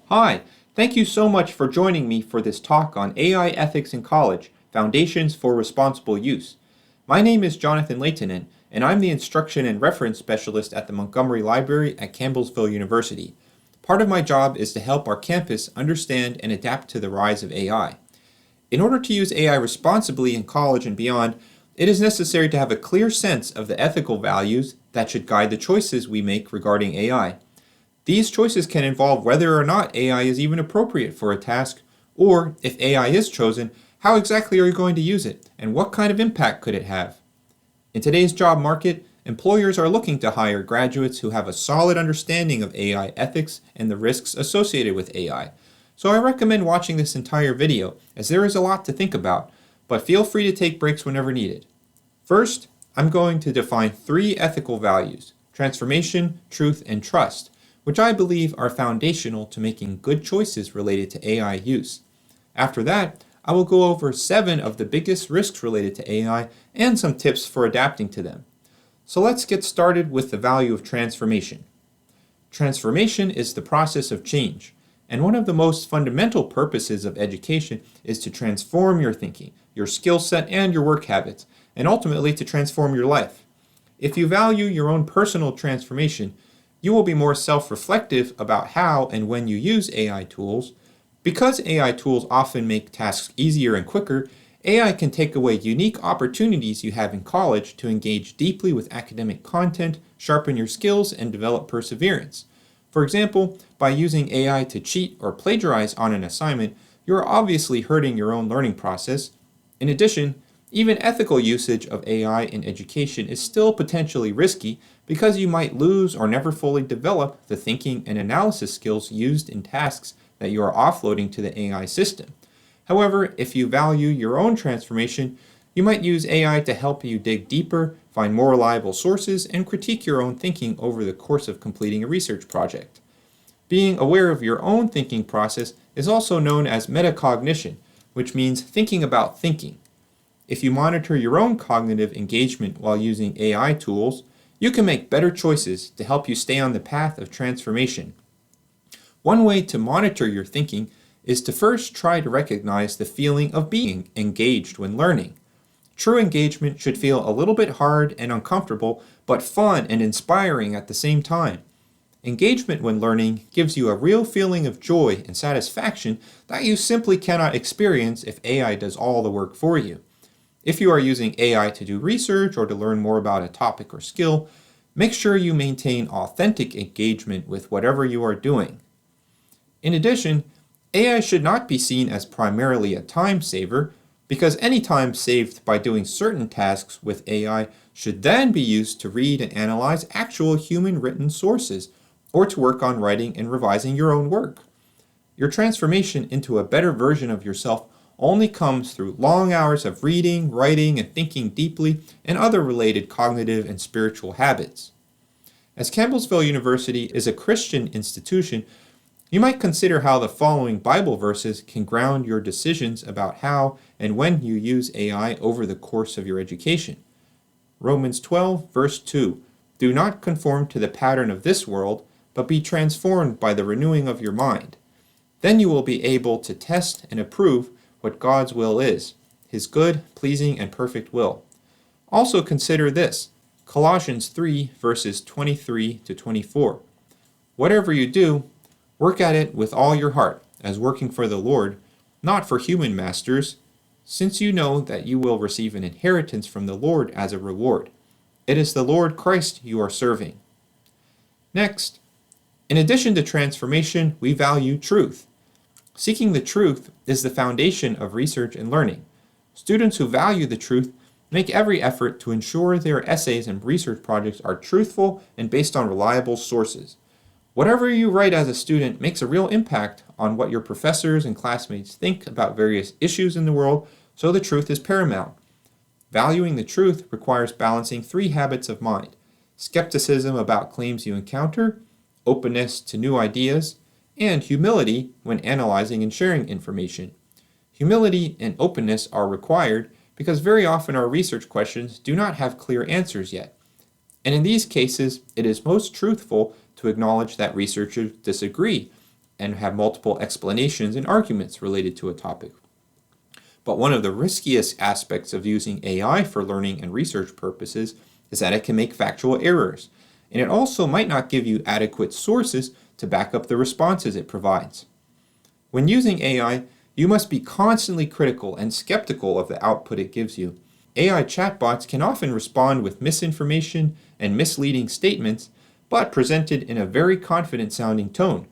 Hi, thank you so much for joining me for this talk on AI ethics in college, Foundations for Responsible Use. My name is Jonathan Leitonen, and I'm the Instruction and Reference Specialist at the Montgomery Library at Campbellsville University. Part of my job is to help our campus understand and adapt to the rise of AI. In order to use AI responsibly in college and beyond, it is necessary to have a clear sense of the ethical values that should guide the choices we make regarding AI. These choices can involve whether or not AI is even appropriate for a task, or if AI is chosen, how exactly are you going to use it, and what kind of impact could it have? In today's job market, employers are looking to hire graduates who have a solid understanding of AI ethics and the risks associated with AI. So I recommend watching this entire video, as there is a lot to think about, but feel free to take breaks whenever needed. First, I'm going to define three ethical values: transformation, truth, and trust, which I believe are foundational to making good choices related to AI use. After that, I will go over 7 of the biggest risks related to AI and some tips for adapting to them. So let's get started with the value of transformation. Transformation is the process of change, and one of the most fundamental purposes of education is to transform your thinking, your skill set, and your work habits, and ultimately to transform your life. If you value your own personal transformation, you will be more self-reflective about how and when you use AI tools. Because AI tools often make tasks easier and quicker, AI can take away unique opportunities you have in college to engage deeply with academic content, sharpen your skills, and develop perseverance. For example, by using AI to cheat or plagiarize on an assignment, you are obviously hurting your own learning process. In addition, even ethical usage of AI in education is still potentially risky because you might lose or never fully develop the thinking and analysis skills used in tasks that you are offloading to the AI system. However, if you value your own transformation, you might use AI to help you dig deeper, find more reliable sources, and critique your own thinking over the course of completing a research project. Being aware of your own thinking process is also known as metacognition, which means thinking about thinking. If you monitor your own cognitive engagement while using AI tools, you can make better choices to help you stay on the path of transformation. One way to monitor your thinking is to first try to recognize the feeling of being engaged when learning. True engagement should feel a little bit hard and uncomfortable, but fun and inspiring at the same time. Engagement when learning gives you a real feeling of joy and satisfaction that you simply cannot experience if AI does all the work for you. If you are using AI to do research or to learn more about a topic or skill, make sure you maintain authentic engagement with whatever you are doing. In addition, AI should not be seen as primarily a time saver, because any time saved by doing certain tasks with AI should then be used to read and analyze actual human written sources, or to work on writing and revising your own work. Your transformation into a better version of yourself only comes through long hours of reading, writing, and thinking deeply, and other related cognitive and spiritual habits. As Campbellsville University is a Christian institution, you might consider how the following Bible verses can ground your decisions about how and when you use AI over the course of your education. Romans 12, verse 2, "Do not conform to the pattern of this world, but be transformed by the renewing of your mind. Then you will be able to test and approve what God's will is, His good, pleasing, and perfect will." Also consider this, Colossians 3, verses 23 to 24. "Whatever you do, work at it with all your heart, as working for the Lord, not for human masters, since you know that you will receive an inheritance from the Lord as a reward. It is the Lord Christ you are serving." Next, in addition to transformation, we value truth. Seeking the truth is the foundation of research and learning. Students who value the truth make every effort to ensure their essays and research projects are truthful and based on reliable sources. Whatever you write as a student makes a real impact on what your professors and classmates think about various issues in the world, so the truth is paramount. Valuing the truth requires balancing 3 habits of mind: skepticism about claims you encounter, openness to new ideas, and humility when analyzing and sharing information. Humility and openness are required because very often our research questions do not have clear answers yet. And in these cases, it is most truthful to acknowledge that researchers disagree and have multiple explanations and arguments related to a topic. But one of the riskiest aspects of using AI for learning and research purposes is that it can make factual errors, and it also might not give you adequate sources to back up the responses it provides. When using AI, you must be constantly critical and skeptical of the output it gives you. AI chatbots can often respond with misinformation and misleading statements, but presented in a very confident-sounding tone.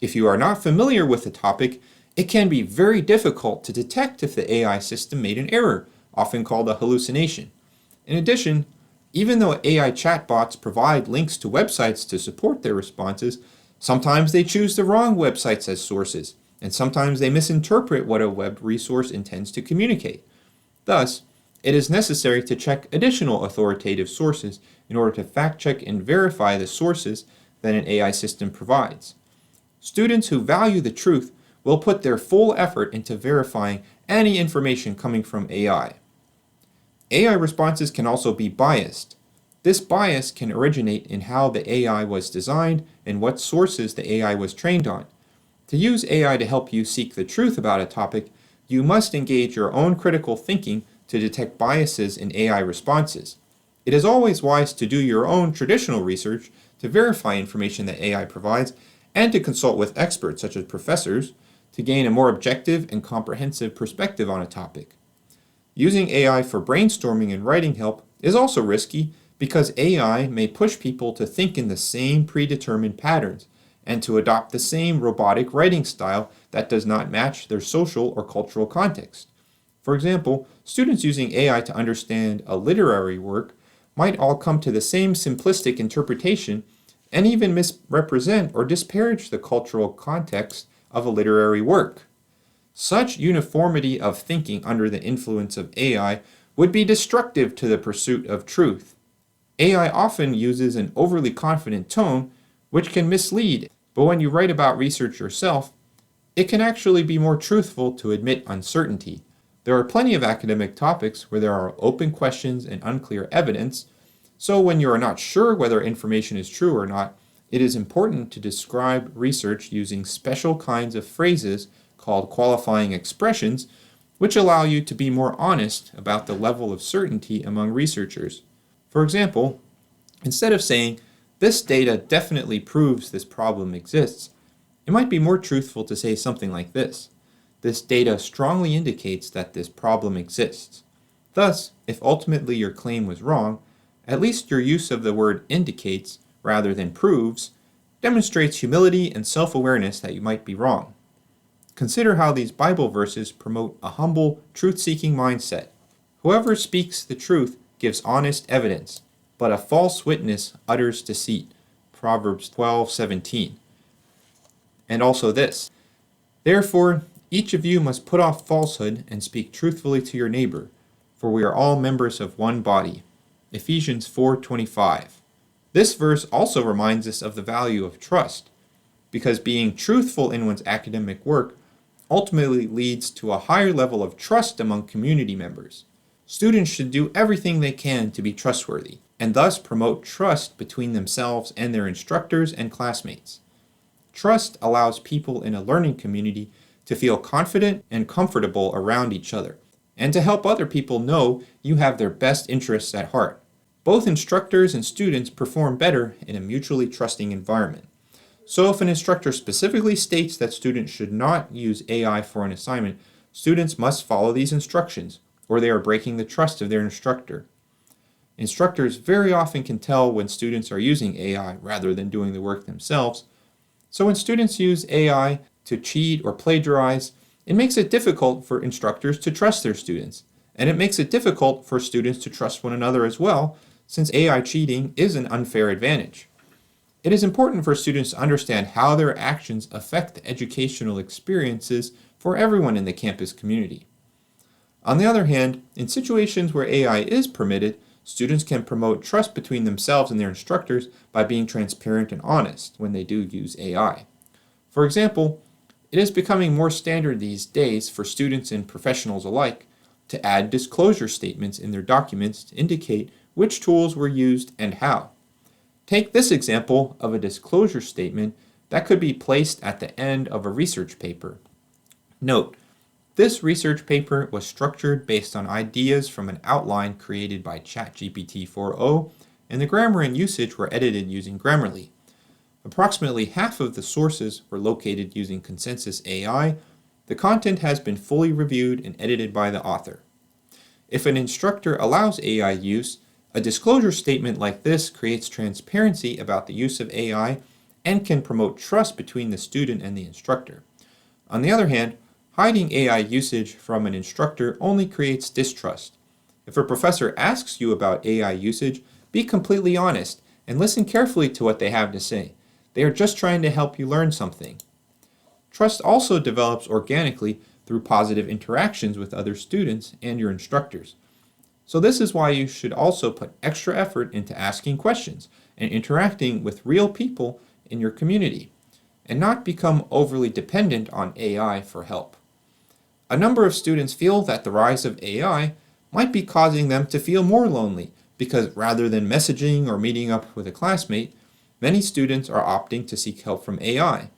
If you are not familiar with the topic, it can be very difficult to detect if the AI system made an error, often called a hallucination. In addition, even though AI chatbots provide links to websites to support their responses, sometimes they choose the wrong websites as sources, and sometimes they misinterpret what a web resource intends to communicate. Thus, it is necessary to check additional authoritative sources in order to fact-check and verify the sources that an AI system provides. Students who value the truth will put their full effort into verifying any information coming from AI. AI responses can also be biased. This bias can originate in how the AI was designed and what sources the AI was trained on. To use AI to help you seek the truth about a topic, you must engage your own critical thinking to detect biases in AI responses. It is always wise to do your own traditional research to verify information that AI provides and to consult with experts such as professors to gain a more objective and comprehensive perspective on a topic. Using AI for brainstorming and writing help is also risky because AI may push people to think in the same predetermined patterns and to adopt the same robotic writing style that does not match their social or cultural context. For example, students using AI to understand a literary work might all come to the same simplistic interpretation and even misrepresent or disparage the cultural context of a literary work. Such uniformity of thinking under the influence of AI would be destructive to the pursuit of truth. AI often uses an overly confident tone, which can mislead, but when you write about research yourself, it can actually be more truthful to admit uncertainty. There are plenty of academic topics where there are open questions and unclear evidence, so when you are not sure whether information is true or not, it is important to describe research using special kinds of phrases called qualifying expressions, which allow you to be more honest about the level of certainty among researchers. For example, instead of saying, "This data definitely proves this problem exists," it might be more truthful to say something like this: "This data strongly indicates that this problem exists." Thus, if ultimately your claim was wrong, at least your use of the word indicates rather than proves demonstrates humility and self-awareness that you might be wrong. Consider how these Bible verses promote a humble, truth-seeking mindset. Whoever speaks the truth gives honest evidence, but a false witness utters deceit. Proverbs 12:17. And also this: "Therefore, each of you must put off falsehood and speak truthfully to your neighbor, for we are all members of one body." Ephesians 4:25. This verse also reminds us of the value of trust, because being truthful in one's academic work ultimately leads to a higher level of trust among community members. Students should do everything they can to be trustworthy, and thus promote trust between themselves and their instructors and classmates. Trust allows people in a learning community to feel confident and comfortable around each other, and to help other people know you have their best interests at heart. Both instructors and students perform better in a mutually trusting environment. So if an instructor specifically states that students should not use AI for an assignment, students must follow these instructions, or they are breaking the trust of their instructor. Instructors very often can tell when students are using AI rather than doing the work themselves. So when students use AI to cheat or plagiarize, it makes it difficult for instructors to trust their students, and it makes it difficult for students to trust one another as well, since AI cheating is an unfair advantage. It is important for students to understand how their actions affect the educational experiences for everyone in the campus community. On the other hand, in situations where AI is permitted, students can promote trust between themselves and their instructors by being transparent and honest when they do use AI. For example, it is becoming more standard these days for students and professionals alike to add disclosure statements in their documents to indicate which tools were used and how. Take this example of a disclosure statement that could be placed at the end of a research paper. Note, this research paper was structured based on ideas from an outline created by ChatGPT 4o, and the grammar and usage were edited using Grammarly. Approximately half of the sources were located using Consensus AI. The content has been fully reviewed and edited by the author. If an instructor allows AI use, a disclosure statement like this creates transparency about the use of AI and can promote trust between the student and the instructor. On the other hand, hiding AI usage from an instructor only creates distrust. If a professor asks you about AI usage, be completely honest and listen carefully to what they have to say. They are just trying to help you learn something. Trust also develops organically through positive interactions with other students and your instructors. So this is why you should also put extra effort into asking questions and interacting with real people in your community, and not become overly dependent on AI for help. A number of students feel that the rise of AI might be causing them to feel more lonely because rather than messaging or meeting up with a classmate, many students are opting to seek help from AI.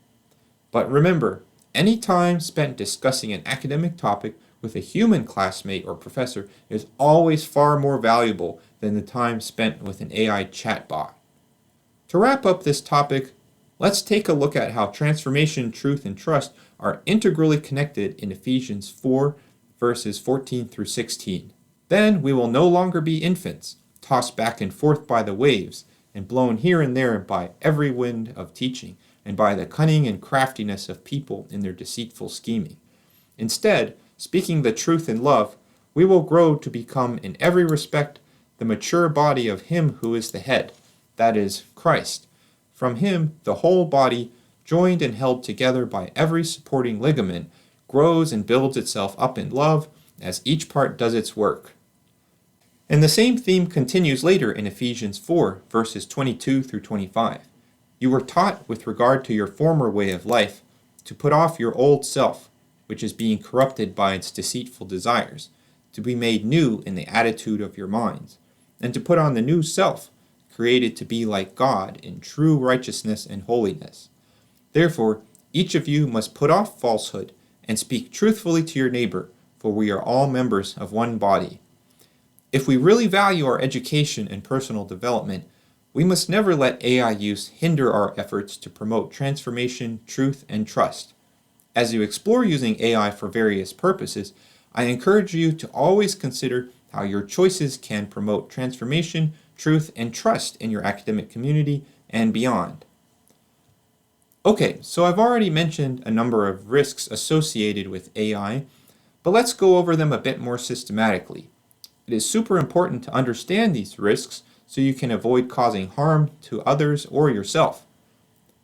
But remember, any time spent discussing an academic topic with a human classmate or professor is always far more valuable than the time spent with an AI chatbot. To wrap up this topic, let's take a look at how transformation, truth, and trust are integrally connected in Ephesians 4, verses 14 through 16. Then we will no longer be infants, tossed back and forth by the waves, and blown here and there by every wind of teaching, and by the cunning and craftiness of people in their deceitful scheming. Instead, speaking the truth in love, we will grow to become in every respect the mature body of Him who is the head, that is, Christ. From Him, the whole body, joined and held together by every supporting ligament, grows and builds itself up in love as each part does its work. And the same theme continues later in Ephesians 4, verses 22 through 25. You were taught with regard to your former way of life to put off your old self, which is being corrupted by its deceitful desires, to be made new in the attitude of your minds, and to put on the new self, created to be like God in true righteousness and holiness. Therefore, each of you must put off falsehood and speak truthfully to your neighbor, for we are all members of one body. If we really value our education and personal development, we must never let AI use hinder our efforts to promote transformation, truth, and trust. As you explore using AI for various purposes, I encourage you to always consider how your choices can promote transformation, truth, and trust in your academic community and beyond. Okay, so I've already mentioned a number of risks associated with AI, but let's go over them a bit more systematically. It is super important to understand these risks so you can avoid causing harm to others or yourself.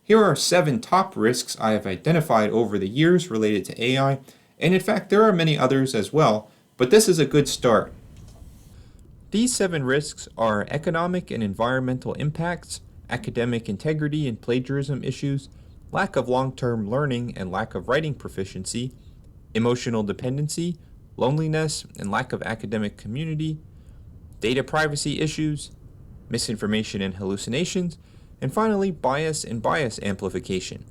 Here are 7 top risks I have identified over the years related to AI, and in fact there are many others as well, but this is a good start. These 7 risks are economic and environmental impacts, academic integrity and plagiarism issues, lack of long-term learning and lack of writing proficiency, emotional dependency, loneliness and lack of academic community, data privacy issues, misinformation and hallucinations, and finally bias and bias amplification.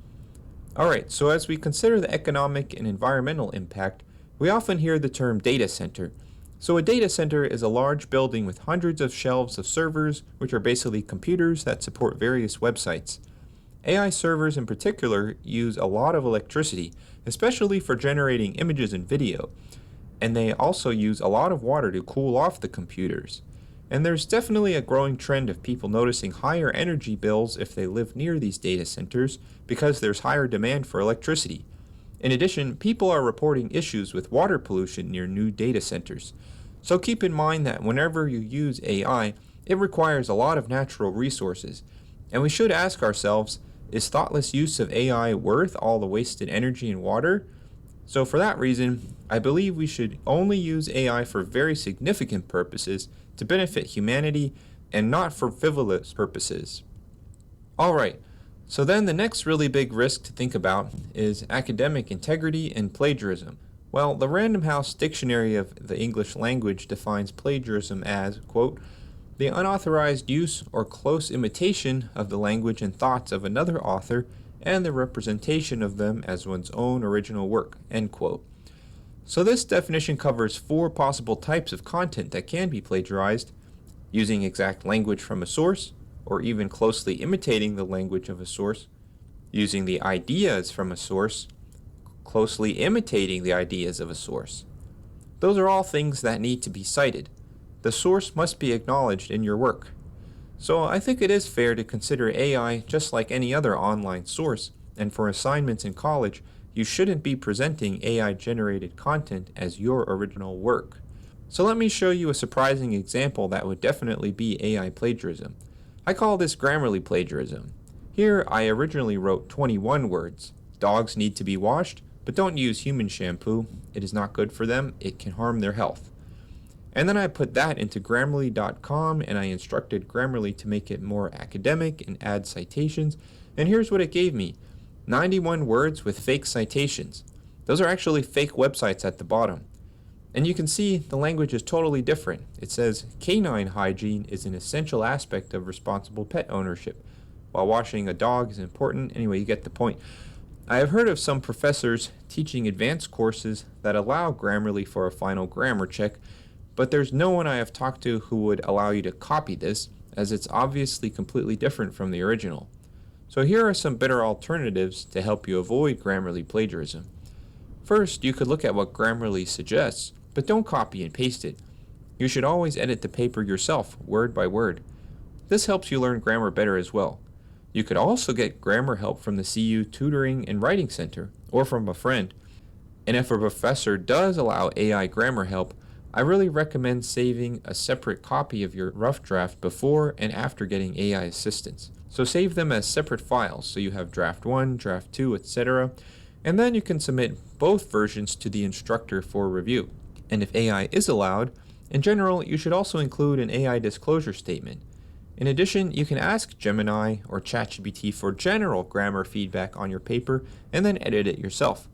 Alright, so as we consider the economic and environmental impact, we often hear the term data center. So a data center is a large building with hundreds of shelves of servers, which are basically computers that support various websites. AI servers in particular use a lot of electricity, especially for generating images and video, and they also use a lot of water to cool off the computers. And there's definitely a growing trend of people noticing higher energy bills if they live near these data centers because there's higher demand for electricity. In addition, people are reporting issues with water pollution near new data centers. So keep in mind that whenever you use AI, it requires a lot of natural resources. And we should ask ourselves, is thoughtless use of AI worth all the wasted energy and water? So for that reason, I believe we should only use AI for very significant purposes to benefit humanity and not for frivolous purposes. Alright, so then the next really big risk to think about is academic integrity and plagiarism. Well, the Random House Dictionary of the English Language defines plagiarism as, quote, the unauthorized use or close imitation of the language and thoughts of another author and the representation of them as one's own original work, end quote. So this definition covers 4 possible types of content that can be plagiarized: using exact language from a source, or even closely imitating the language of a source; using the ideas from a source; closely imitating the ideas of a source. Those are all things that need to be cited. The source must be acknowledged in your work. So I think it is fair to consider AI just like any other online source, and for assignments in college, you shouldn't be presenting AI-generated content as your original work. So let me show you a surprising example that would definitely be AI plagiarism. I call this Grammarly plagiarism. Here I originally wrote 21 words. Dogs need to be washed, but don't use human shampoo. It is not good for them. It can harm their health. And then I put that into Grammarly.com and I instructed Grammarly to make it more academic and add citations. And here's what it gave me: 91 words with fake citations. Those are actually fake websites at the bottom. And you can see the language is totally different. It says canine hygiene is an essential aspect of responsible pet ownership, while washing a dog is important. Anyway, you get the point. I have heard of some professors teaching advanced courses that allow Grammarly for a final grammar check, but there's no one I have talked to who would allow you to copy this, as it's obviously completely different from the original. So here are some better alternatives to help you avoid Grammarly plagiarism. First, you could look at what Grammarly suggests, but don't copy and paste it. You should always edit the paper yourself, word by word. This helps you learn grammar better as well. You could also get grammar help from the CU Tutoring and Writing Center, or from a friend. And if a professor does allow AI grammar help, I really recommend saving a separate copy of your rough draft before and after getting AI assistance. So save them as separate files, so you have draft 1, draft 2, etc. And then you can submit both versions to the instructor for review. And if AI is allowed, in general, you should also include an AI disclosure statement. In addition, you can ask Gemini or ChatGPT for general grammar feedback on your paper and then edit it yourself.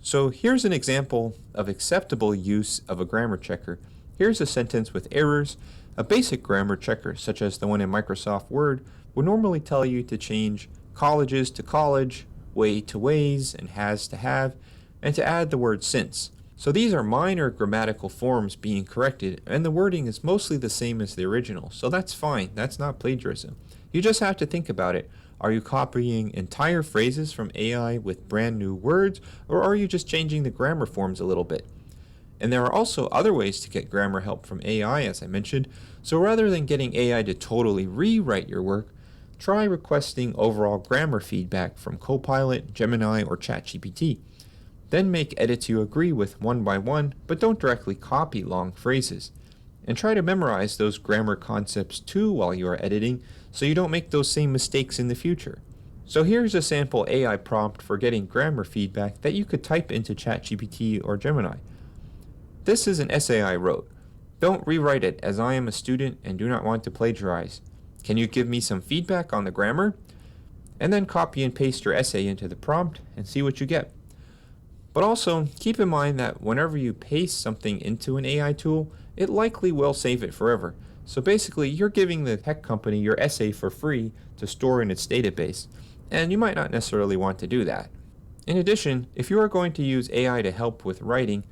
So here's an example of acceptable use of a grammar checker. Here's a sentence with errors. A basic grammar checker, such as the one in Microsoft Word, would normally tell you to change colleges to college, way to ways, and has to have, and to add the word since. So these are minor grammatical forms being corrected, and the wording is mostly the same as the original, so that's fine. That's not plagiarism. You just have to think about it. Are you copying entire phrases from AI with brand new words, or are you just changing the grammar forms a little bit? And there are also other ways to get grammar help from AI, as I mentioned, so rather than getting AI to totally rewrite your work, try requesting overall grammar feedback from Copilot, Gemini, or ChatGPT. Then make edits you agree with one by one, but don't directly copy long phrases. And try to memorize those grammar concepts too while you are editing, so you don't make those same mistakes in the future. So here's a sample AI prompt for getting grammar feedback that you could type into ChatGPT or Gemini. This is an essay I wrote. Don't rewrite it, as I am a student and do not want to plagiarize. Can you give me some feedback on the grammar? And then copy and paste your essay into the prompt and see what you get. But also, keep in mind that whenever you paste something into an AI tool, it likely will save it forever. So basically, you're giving the tech company your essay for free to store in its database, and you might not necessarily want to do that. In addition, if you are going to use AI to help with writing,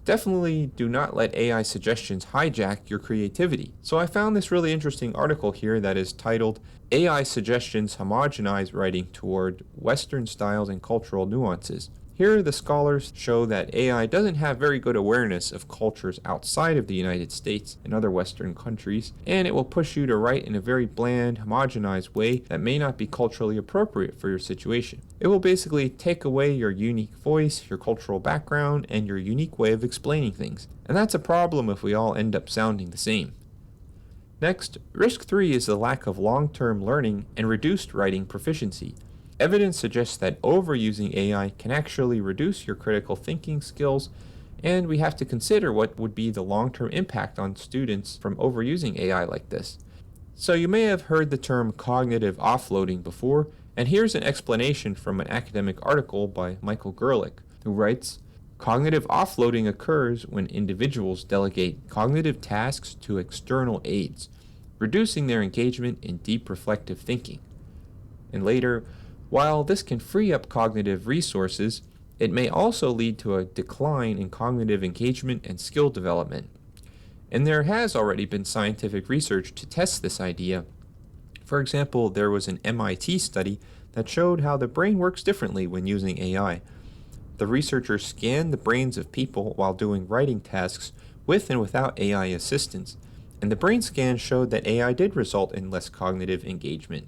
definitely do not let AI suggestions hijack your creativity. So I found this really interesting article here that is titled, AI Suggestions Homogenize Writing Toward Western Styles and Cultural Nuances. Here, the scholars show that AI doesn't have very good awareness of cultures outside of the United States and other Western countries, and it will push you to write in a very bland, homogenized way that may not be culturally appropriate for your situation. It will basically take away your unique voice, your cultural background, and your unique way of explaining things. And that's a problem if we all end up sounding the same. Next, risk 3 is the lack of long-term learning and reduced writing proficiency. Evidence suggests that overusing AI can actually reduce your critical thinking skills, and we have to consider what would be the long-term impact on students from overusing AI like this. So you may have heard the term cognitive offloading before, and here's an explanation from an academic article by Michael Gerlich, who writes, cognitive offloading occurs when individuals delegate cognitive tasks to external aids, reducing their engagement in deep reflective thinking. And later, While this can free up cognitive resources, it may also lead to a decline in cognitive engagement and skill development. And there has already been scientific research to test this idea. For example, there was an MIT study that showed how the brain works differently when using AI. The researchers scanned the brains of people while doing writing tasks with and without AI assistance, and the brain scans showed that AI did result in less cognitive engagement.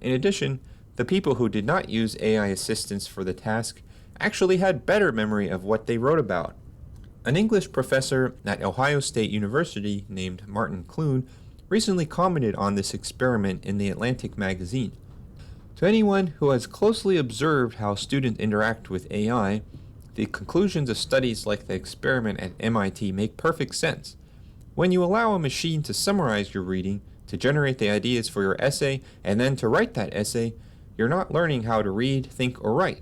In addition, the people who did not use AI assistance for the task actually had better memory of what they wrote about. An English professor at Ohio State University named Martin Clune recently commented on this experiment in the Atlantic magazine. To anyone who has closely observed how students interact with AI, the conclusions of studies like the experiment at MIT make perfect sense. When you allow a machine to summarize your reading, to generate the ideas for your essay, and then to write that essay, you're not learning how to read, think, or write.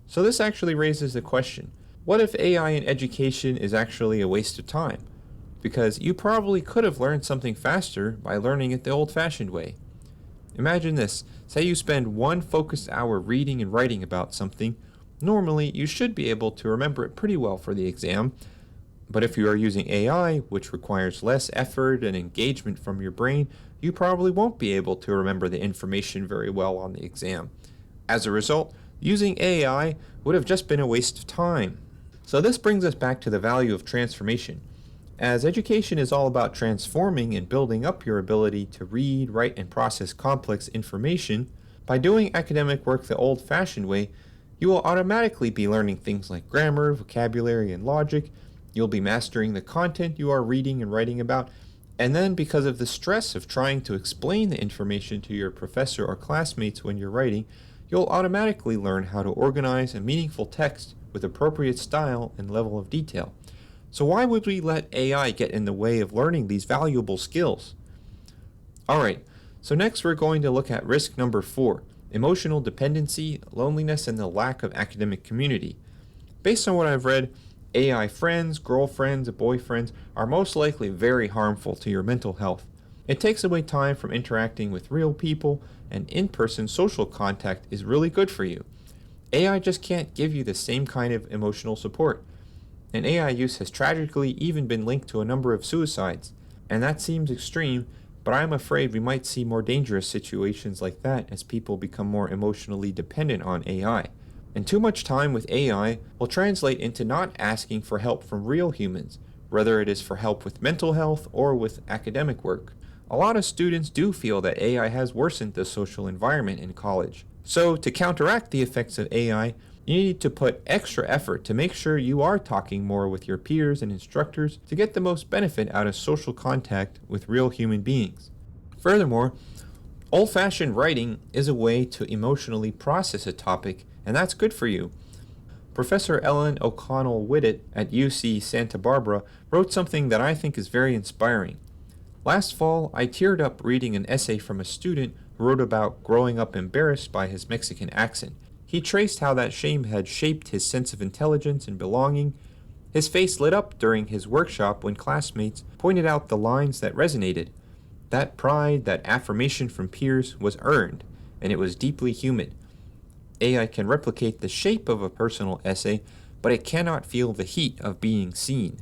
So this actually raises the question, what if AI in education is actually a waste of time? Because you probably could have learned something faster by learning it the old-fashioned way. Imagine this, say you spend one focused hour reading and writing about something. Normally, you should be able to remember it pretty well for the exam, but if you are using AI, which requires less effort and engagement from your brain, you probably won't be able to remember the information very well on the exam. As a result, using AI would have just been a waste of time. So this brings us back to the value of transformation. As education is all about transforming and building up your ability to read, write, and process complex information, by doing academic work the old-fashioned way, you will automatically be learning things like grammar, vocabulary, and logic. You'll be mastering the content you are reading and writing about, and then because of the stress of trying to explain the information to your professor or classmates when you're writing, you'll automatically learn how to organize a meaningful text with appropriate style and level of detail. So why would we let AI get in the way of learning these valuable skills? Alright, so next we're going to look at risk number 4, emotional dependency, loneliness, and the lack of academic community. Based on what I've read, AI friends, girlfriends, and boyfriends are most likely very harmful to your mental health. It takes away time from interacting with real people, and in-person social contact is really good for you. AI just can't give you the same kind of emotional support. And AI use has tragically even been linked to a number of suicides. And that seems extreme, but I'm afraid we might see more dangerous situations like that as people become more emotionally dependent on AI. And too much time with AI will translate into not asking for help from real humans, whether it is for help with mental health or with academic work. A lot of students do feel that AI has worsened the social environment in college. So to counteract the effects of AI, you need to put extra effort to make sure you are talking more with your peers and instructors to get the most benefit out of social contact with real human beings. Furthermore, old-fashioned writing is a way to emotionally process a topic, and that's good for you. Professor Ellen O'Connell Whittet at UC Santa Barbara wrote something that I think is very inspiring. Last fall, I teared up reading an essay from a student who wrote about growing up embarrassed by his Mexican accent. He traced how that shame had shaped his sense of intelligence and belonging. His face lit up during his workshop when classmates pointed out the lines that resonated. That pride, that affirmation from peers was earned, and it was deeply human. AI can replicate the shape of a personal essay, but it cannot feel the heat of being seen.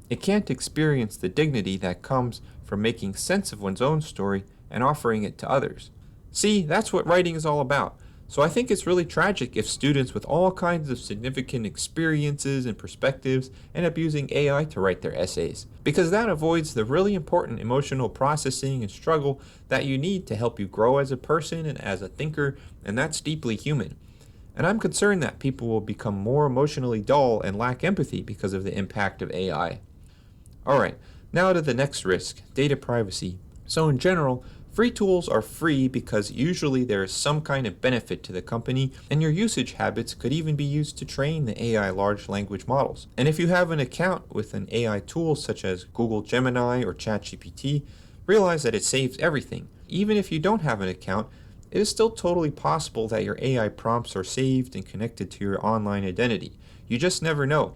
It can't experience the dignity that comes from making sense of one's own story and offering it to others. See, that's what writing is all about. So I think it's really tragic if students with all kinds of significant experiences and perspectives end up using AI to write their essays, because that avoids the really important emotional processing and struggle that you need to help you grow as a person and as a thinker, and that's deeply human. And I'm concerned that people will become more emotionally dull and lack empathy because of the impact of AI. Alright, now to the next risk, data privacy. So in general, free tools are free because usually there is some kind of benefit to the company, and your usage habits could even be used to train the AI large language models. And if you have an account with an AI tool such as Google Gemini or ChatGPT, realize that it saves everything. Even if you don't have an account, it is still totally possible that your AI prompts are saved and connected to your online identity. You just never know.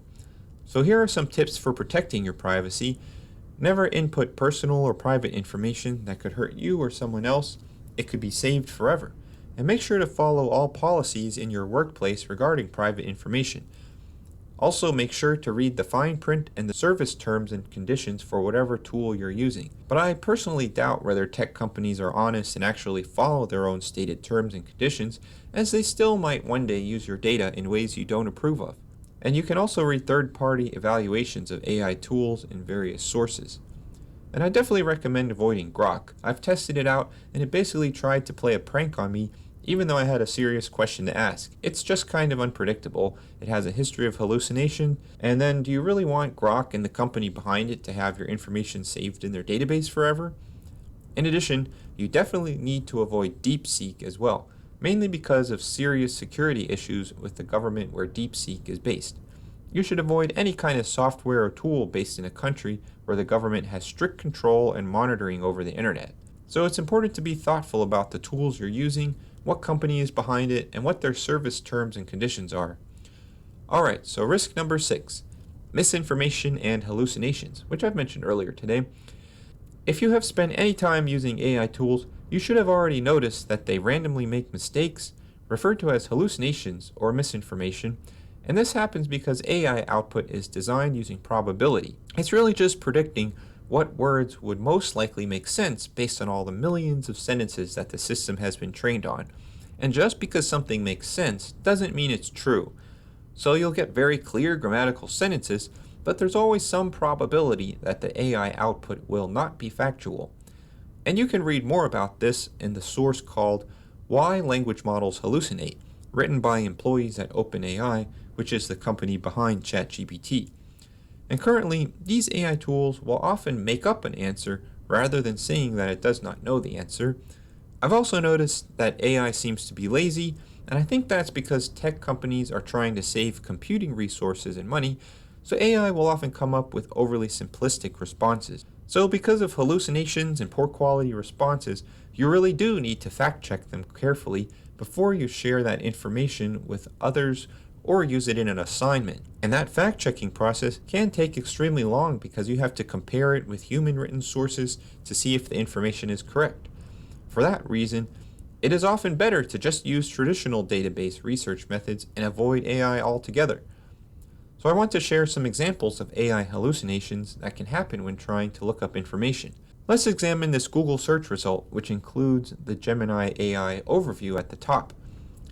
So here are some tips for protecting your privacy. Never input personal or private information that could hurt you or someone else. It could be saved forever. And make sure to follow all policies in your workplace regarding private information. Also, make sure to read the fine print and the service terms and conditions for whatever tool you're using. But I personally doubt whether tech companies are honest and actually follow their own stated terms and conditions, as they still might one day use your data in ways you don't approve of. And you can also read third-party evaluations of AI tools in various sources. And I definitely recommend avoiding Grok. I've tested it out, and it basically tried to play a prank on me even though I had a serious question to ask. It's just kind of unpredictable. It has a history of hallucination, and then do you really want Grok and the company behind it to have your information saved in their database forever? In addition, you definitely need to avoid DeepSeek as well, mainly because of serious security issues with the government where DeepSeek is based. You should avoid any kind of software or tool based in a country where the government has strict control and monitoring over the internet. So it's important to be thoughtful about the tools you're using, what company is behind it, and what their service terms and conditions are. Alright, so risk number 6, misinformation and hallucinations, which I've mentioned earlier today. If you have spent any time using AI tools, you should have already noticed that they randomly make mistakes, referred to as hallucinations or misinformation, and this happens because AI output is designed using probability. It's really just predicting what words would most likely make sense based on all the millions of sentences that the system has been trained on. And just because something makes sense doesn't mean it's true. So you'll get very clear grammatical sentences, but there's always some probability that the AI output will not be factual. And you can read more about this in the source called Why Language Models Hallucinate, written by employees at OpenAI, which is the company behind ChatGPT. And currently, these AI tools will often make up an answer rather than saying that it does not know the answer. I've also noticed that AI seems to be lazy, and I think that's because tech companies are trying to save computing resources and money, so AI will often come up with overly simplistic responses. So because of hallucinations and poor quality responses, you really do need to fact check them carefully before you share that information with others or use it in an assignment. And that fact-checking process can take extremely long because you have to compare it with human-written sources to see if the information is correct. For that reason, it is often better to just use traditional database research methods and avoid AI altogether. So I want to share some examples of AI hallucinations that can happen when trying to look up information. Let's examine this Google search result, which includes the Gemini AI overview at the top.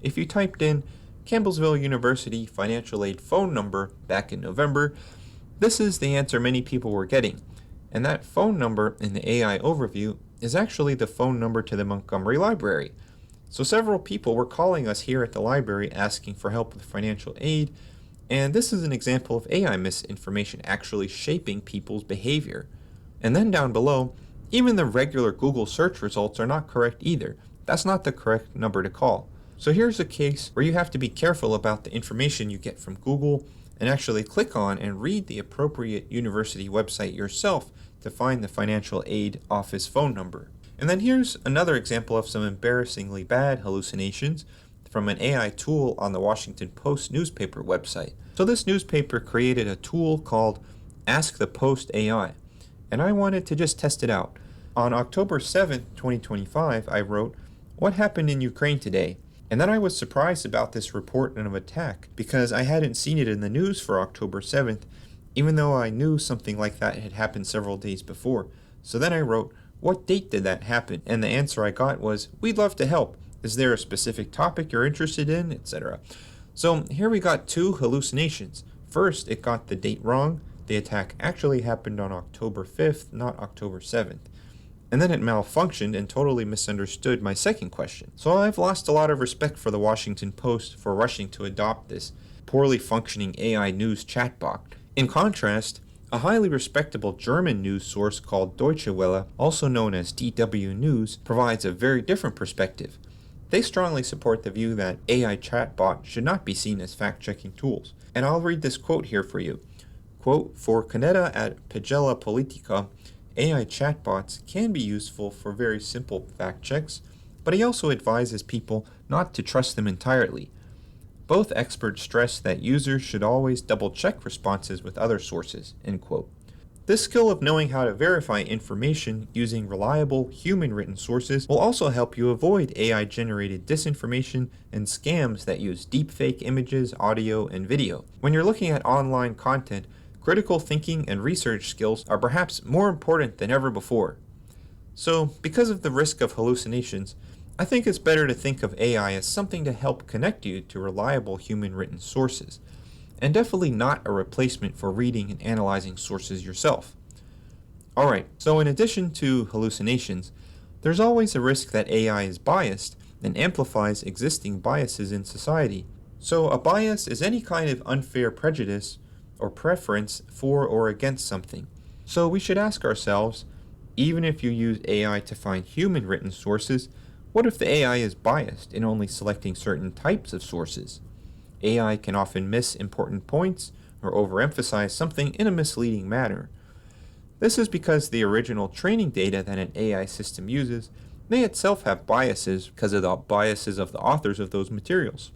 If you typed in Campbellsville University financial aid phone number back in November, this is the answer many people were getting. And that phone number in the AI overview is actually the phone number to the Montgomery Library. So several people were calling us here at the library asking for help with financial aid, and this is an example of AI misinformation actually shaping people's behavior. And then down below, even the regular Google search results are not correct either. That's not the correct number to call. So here's a case where you have to be careful about the information you get from Google and actually click on and read the appropriate university website yourself to find the financial aid office phone number. And then here's another example of some embarrassingly bad hallucinations from an AI tool on the Washington Post newspaper website. So this newspaper created a tool called Ask the Post AI, and I wanted to just test it out. On October 7th, 2025, I wrote, "What happened in Ukraine today?" And then I was surprised about this report of attack because I hadn't seen it in the news for October 7th, even though I knew something like that had happened several days before. So then I wrote, "What date did that happen?" And the answer I got was, "We'd love to help. Is there a specific topic you're interested in?" etc. So here we got two hallucinations. First, it got the date wrong. The attack actually happened on October 5th, not October 7th. And then it malfunctioned and totally misunderstood my second question. So I've lost a lot of respect for the Washington Post for rushing to adopt this poorly functioning AI news chatbot. In contrast, a highly respectable German news source called Deutsche Welle, also known as DW News, provides a very different perspective. They strongly support the view that AI chatbots should not be seen as fact-checking tools. And I'll read this quote here for you. Quote, "For Canetta at Pagella Politica, AI chatbots can be useful for very simple fact checks, but he also advises people not to trust them entirely. Both experts stress that users should always double-check responses with other sources." End quote. This skill of knowing how to verify information using reliable human-written sources will also help you avoid AI-generated disinformation and scams that use deepfake images, audio, and video. When you're looking at online content, critical thinking and research skills are perhaps more important than ever before. So, because of the risk of hallucinations, I think it's better to think of AI as something to help connect you to reliable human-written sources, and definitely not a replacement for reading and analyzing sources yourself. Alright, so in addition to hallucinations, there's always a risk that AI is biased and amplifies existing biases in society. So a bias is any kind of unfair prejudice or preference for or against something. So we should ask ourselves, even if you use AI to find human-written sources, what if the AI is biased in only selecting certain types of sources? AI can often miss important points or overemphasize something in a misleading manner. This is because the original training data that an AI system uses may itself have biases because of the biases of the authors of those materials.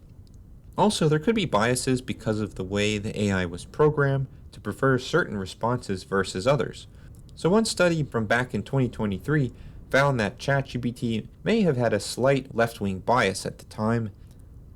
Also, there could be biases because of the way the AI was programmed to prefer certain responses versus others. So one study from back in 2023 found that ChatGPT may have had a slight left-wing bias at the time.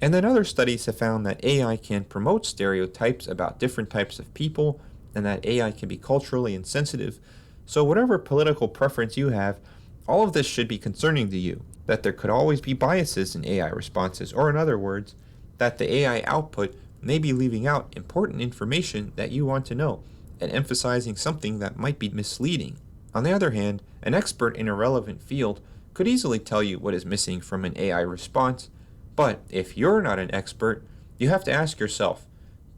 And then other studies have found that AI can promote stereotypes about different types of people, and that AI can be culturally insensitive. So whatever political preference you have, all of this should be concerning to you, that there could always be biases in AI responses, or in other words, that the AI output may be leaving out important information that you want to know, and emphasizing something that might be misleading. On the other hand, an expert in a relevant field could easily tell you what is missing from an AI response. But if you're not an expert, you have to ask yourself,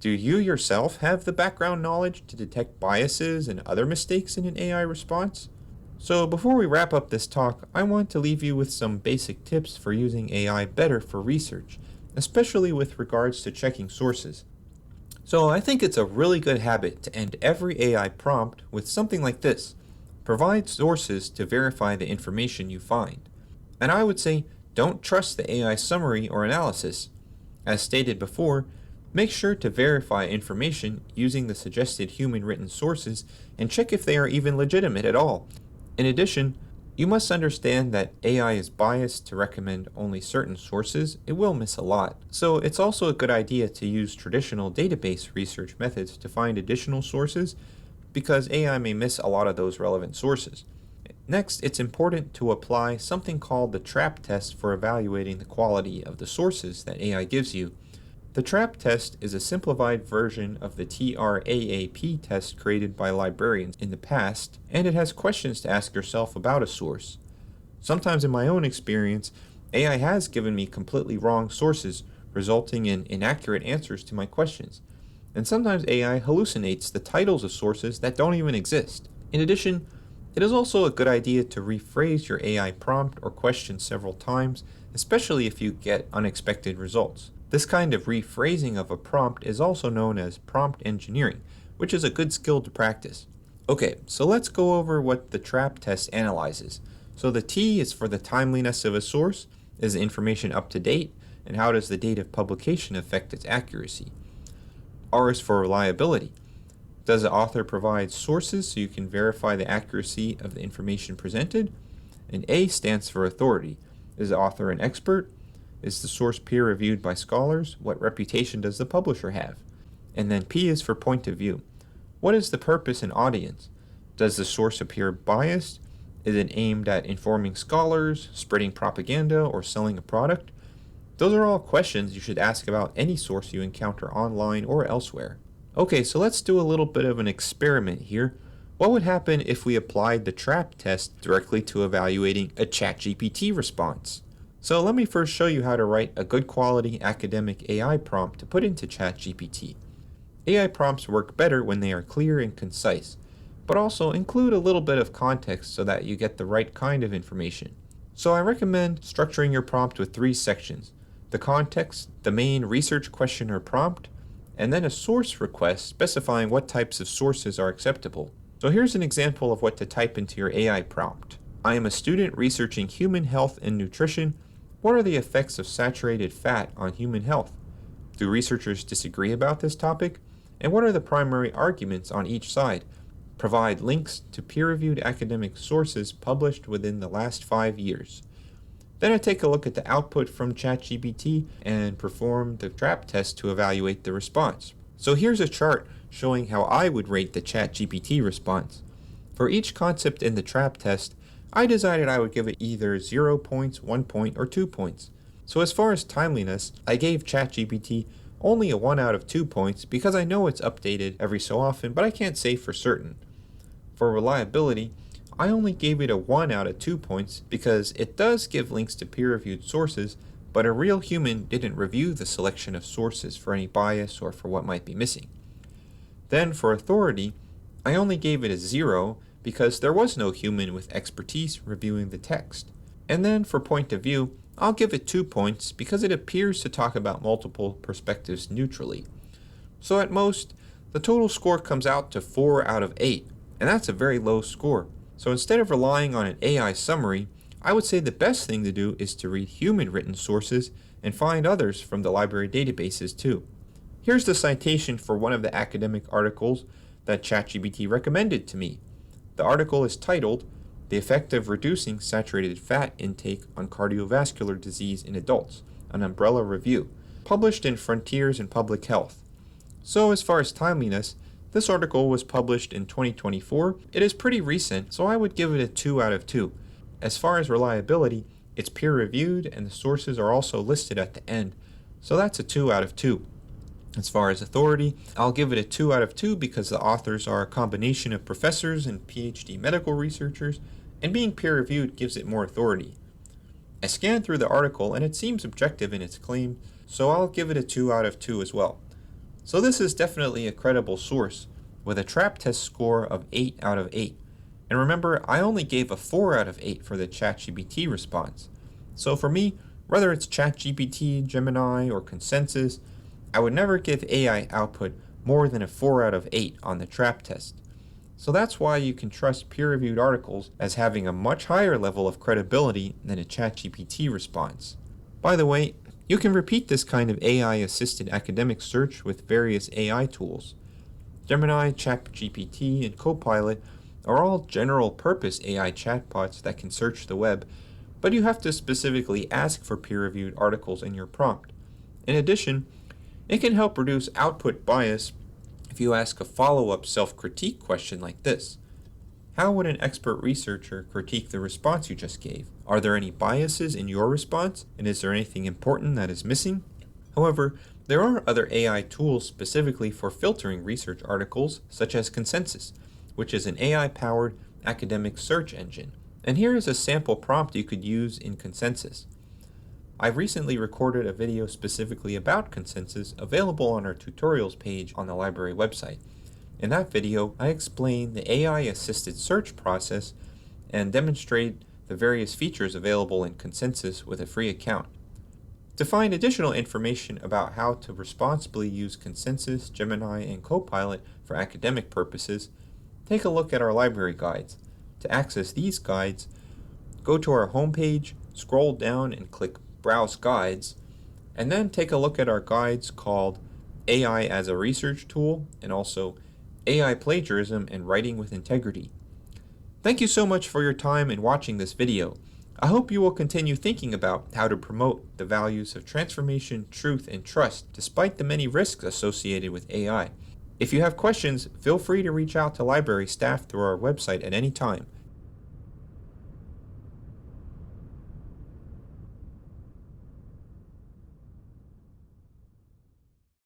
do you yourself have the background knowledge to detect biases and other mistakes in an AI response? So before we wrap up this talk, I want to leave you with some basic tips for using AI better for research, especially with regards to checking sources. So I think it's a really good habit to end every AI prompt with something like this: provide sources to verify the information you find. And I would say, don't trust the AI summary or analysis. As stated before, make sure to verify information using the suggested human-written sources and check if they are even legitimate at all. In addition, you must understand that AI is biased to recommend only certain sources. It will miss a lot. So it's also a good idea to use traditional database research methods to find additional sources, because AI may miss a lot of those relevant sources. Next, it's important to apply something called the trap test for evaluating the quality of the sources that AI gives you. The trap test is a simplified version of the TRAAP test created by librarians in the past, and it has questions to ask yourself about a source. Sometimes in my own experience, AI has given me completely wrong sources, resulting in inaccurate answers to my questions. And sometimes AI hallucinates the titles of sources that don't even exist. In addition, it is also a good idea to rephrase your AI prompt or question several times, especially if you get unexpected results. This kind of rephrasing of a prompt is also known as prompt engineering, which is a good skill to practice. Okay, so let's go over what the trap test analyzes. So the T is for the timeliness of a source. Is the information up to date? And how does the date of publication affect its accuracy? R is for reliability. Does the author provide sources so you can verify the accuracy of the information presented? And A stands for authority. Is the author an expert? Is the source peer-reviewed by scholars? What reputation does the publisher have? And then P is for point of view. What is the purpose and audience? Does the source appear biased? Is it aimed at informing scholars, spreading propaganda, or selling a product? Those are all questions you should ask about any source you encounter online or elsewhere. Okay, so let's do a little bit of an experiment here. What would happen if we applied the trap test directly to evaluating a ChatGPT response? So let me first show you how to write a good quality academic AI prompt to put into ChatGPT. AI prompts work better when they are clear and concise, but also include a little bit of context so that you get the right kind of information. So I recommend structuring your prompt with 3 sections: the context, the main research question or prompt, and then a source request specifying what types of sources are acceptable. So here's an example of what to type into your AI prompt. I am a student researching human health and nutrition. What are the effects of saturated fat on human health? Do researchers disagree about this topic? And what are the primary arguments on each side? Provide links to peer-reviewed academic sources published within the last 5 years. Then I take a look at the output from ChatGPT and perform the trap test to evaluate the response. So here's a chart showing how I would rate the ChatGPT response. For each concept in the trap test, I decided I would give it either 0 points, 1 point, or 2 points. So as far as timeliness, I gave ChatGPT only a 1 out of 2 points because I know it's updated every so often, but I can't say for certain. For reliability, I only gave it a 1 out of 2 points because it does give links to peer-reviewed sources, but a real human didn't review the selection of sources for any bias or for what might be missing. Then for authority, I only gave it a 0 because there was no human with expertise reviewing the text. And then for point of view, I'll give it 2 points because it appears to talk about multiple perspectives neutrally. So at most, the total score comes out to 4 out of 8, and that's a very low score. So instead of relying on an AI summary, I would say the best thing to do is to read human-written sources and find others from the library databases too. Here's the citation for one of the academic articles that ChatGPT recommended to me. The article is titled, "The Effect of Reducing Saturated Fat Intake on Cardiovascular Disease in Adults, an Umbrella Review," published in Frontiers in Public Health. So as far as timeliness, this article was published in 2024. It is pretty recent, so I would give it a 2 out of 2. As far as reliability, it's peer-reviewed and the sources are also listed at the end, so that's a 2 out of 2. As far as authority, I'll give it a 2 out of 2 because the authors are a combination of professors and PhD medical researchers, and being peer-reviewed gives it more authority. I scanned through the article and it seems objective in its claim, so I'll give it a 2 out of 2 as well. So this is definitely a credible source, with a trap test score of 8 out of 8. And remember, I only gave a 4 out of 8 for the ChatGPT response. So for me, whether it's ChatGPT, Gemini, or Consensus, I would never give AI output more than a 4 out of 8 on the trap test. So that's why you can trust peer-reviewed articles as having a much higher level of credibility than a ChatGPT response. By the way, you can repeat this kind of AI-assisted academic search with various AI tools. Gemini, ChatGPT, and Copilot are all general-purpose AI chatbots that can search the web, but you have to specifically ask for peer-reviewed articles in your prompt. In addition, it can help reduce output bias if you ask a follow-up self-critique question like this. How would an expert researcher critique the response you just gave? Are there any biases in your response, and is there anything important that is missing? However, there are other AI tools specifically for filtering research articles, such as Consensus, which is an AI-powered academic search engine. And here is a sample prompt you could use in Consensus. I recently recorded a video specifically about Consensus available on our tutorials page on the library website. In that video, I explain the AI-assisted search process and demonstrate the various features available in Consensus with a free account. To find additional information about how to responsibly use Consensus, Gemini, and Copilot for academic purposes, take a look at our library guides. To access these guides, go to our homepage, scroll down and click Browse Guides, and then take a look at our guides called AI as a Research Tool and also AI Plagiarism and Writing with Integrity. Thank you so much for your time in watching this video. I hope you will continue thinking about how to promote the values of transformation, truth, and trust despite the many risks associated with AI. If you have questions, feel free to reach out to library staff through our website at any time.